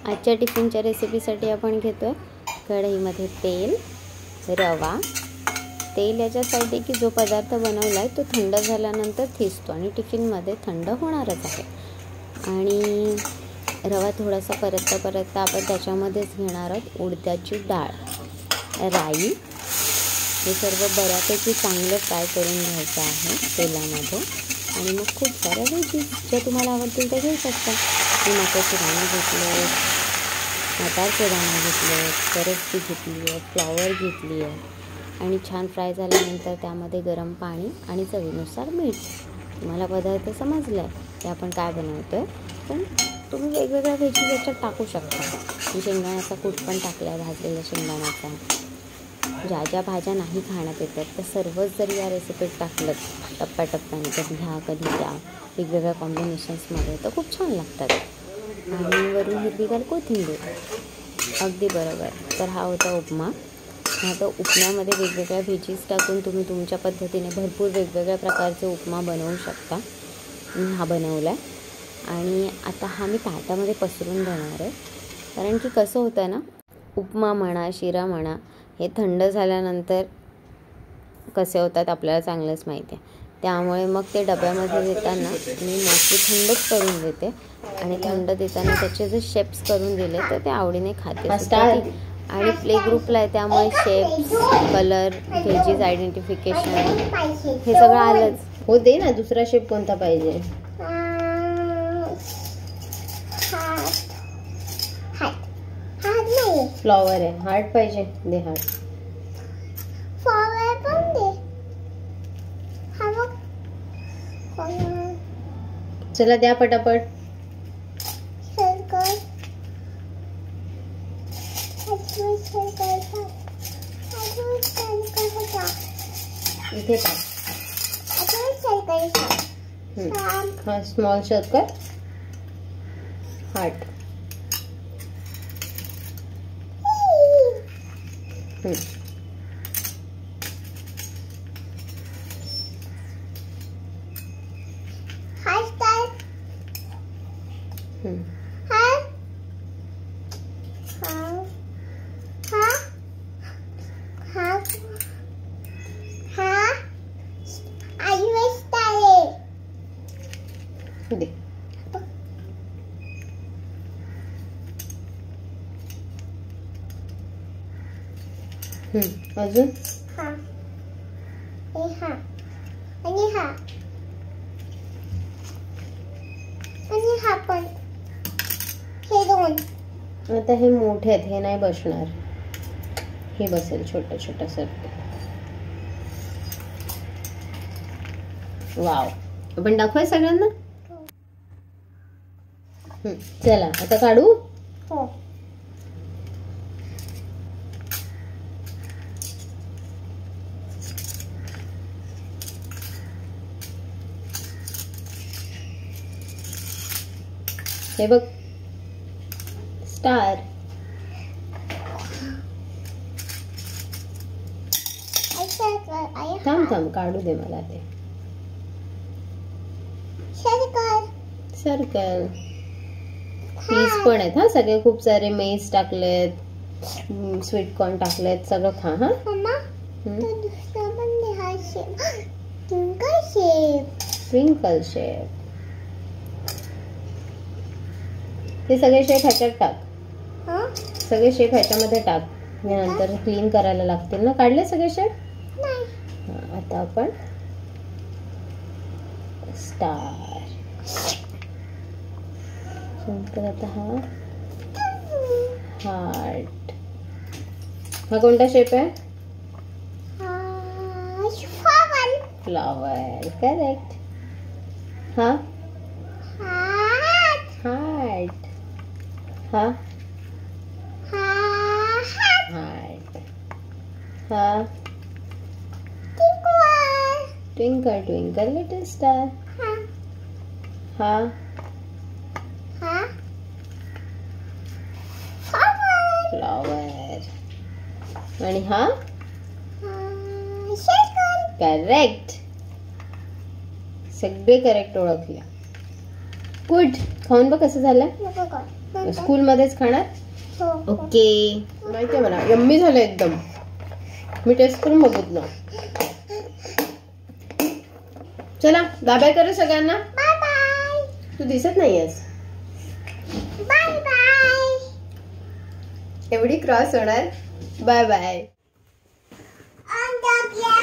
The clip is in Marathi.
आजच्या टिफिनच्या रेसिपीसाठी आपण घेतोय कढईमध्ये तेल, रवा. तेल याच्यासाठी की जो पदार्थ बनवला आहे तो थंड झाल्यानंतर थिजतो आणि टिफिनमध्ये थंड होणारच आहे. आणि रवा थोडासा परतता आपण त्याच्यामध्येच घेणार आहोत उडदाची डाळ, राई. हे सर्व बऱ्यापैकी चांगलं फ्राय करून घ्यायचं आहे तेलामध्ये. आणि मग खूप साऱ्या व्हेजीज ज्या तुम्हाला आवडतील त्या घेऊ शकता. मी मटारचे दाणे घेतले, मटारचे दाणे घेतले, परत घेतली आहे, फ्लॉवर घेतली आहे. आणि छान फ्राय झाल्यानंतर त्यामध्ये गरम पाणी आणि चवीनुसार मीठ. तुम्हाला पदार्थ समजला आहे की आपण काय बनवतो आहे. पण तुम्ही वेगवेगळ्या व्हेजीज याच्यात टाकू शकता. मी शेंगदाण्याचा कूट पण टाकला आहे, भाजलेल्या शेंगदाण्याचा. ज्या ज्या भाज्या नाही खाण्यात येतात त्या सर्वच जर या रेसिपीत टाकलं टप्प्याटप्प्याने, कधी ह्या कधी त्या वेगवेगळ्या कॉम्बिनेशन्समध्ये, तर खूप छान लागतात. आणि वरून हिरवीगार कोथिंबीर. अगदी बरोबर. तर हा होता उपमा. आता उपम्यामध्ये वेगवेगळ्या व्हेजीज टाकून तुम्ही तुमच्या पद्धतीने भरपूर वेगवेगळ्या प्रकारचे उपमा बनवू शकता. मी हा बनवला आहे आणि आता हा मी ताटामध्ये पसरून देणार आहे. कारण की कसं होतं ना, उपमा म्हणा, शिरा म्हणा, हे थंड झाल्यानंतर कसे होतात आपल्याला चांगलंच माहिती आहे. त्यामुळे मग ते डब्यामध्ये देताना मी मोस्टली थंडच करून देते. आणि थंड देताना त्याचे जे शेप्स करून दिले तर ते आवडीने खाते. आणि प्ले ग्रुपला आहे त्यामुळे शेप्स, कलर, व्हेजीज आयडेंटिफिकेशन हे सगळं आलंच. हो दे ना, दुसरा शेप कोणता पाहिजे? फ्लॉवर आहे, हार्ट पाहिजे, दे हार्ट. फ्लॉवर पण दे. चला द्या पटापट. सर्कल. इथे टाक. हा स्मॉल सर्कल, हार्ट. दे. अजून आणि हा पण. हे दोन आता हे मोठे आहेत, हे नाही बसणार. हे बसेल छोटा छोटा सर्कल. वाव. आपण दाखवाय सगळ्यांना. चला आता काढू. हो. हे बघ, स्टार. थांब काढू दे मला ते. सर्कल. पीस पण आहेत. हा सगळे खूप सारे मेस टाकलेत, स्वीट कॉर्न टाकलेत, सगळं खा. हा ट्विंकल शेप. हे सगळे शेप ह्याच्यात टाक. सगळे शेप ह्याच्यामध्ये टाक. नंतर क्लीन करायला लागतील ना. काढले सगळे शेप? आता आपण स्टार. आता हा हार्ट. हा कोणता शेप आहे? फ्लॉवर. करेक्ट. हा हार्ट. हा हार्ट. हा ट्विंकल ट्विंकल लिटिल स्टार. हा फ्लॉवर. आणि हा करेक्ट. सगळे करेक्ट ओळखले. गुड. खाऊन बघ कसं झालं. स्कूल मध्येच खाणार? हो. ओके. माहितीये मला, यम्मी झालं एकदम. मी टेस्ट करून बघितलं. चला बाय बाय करू सगळ्यांना. Bye bye. तू दिसत नाहीयेस. Bye bye. एवढी क्रॉस होणार. Bye bye. On the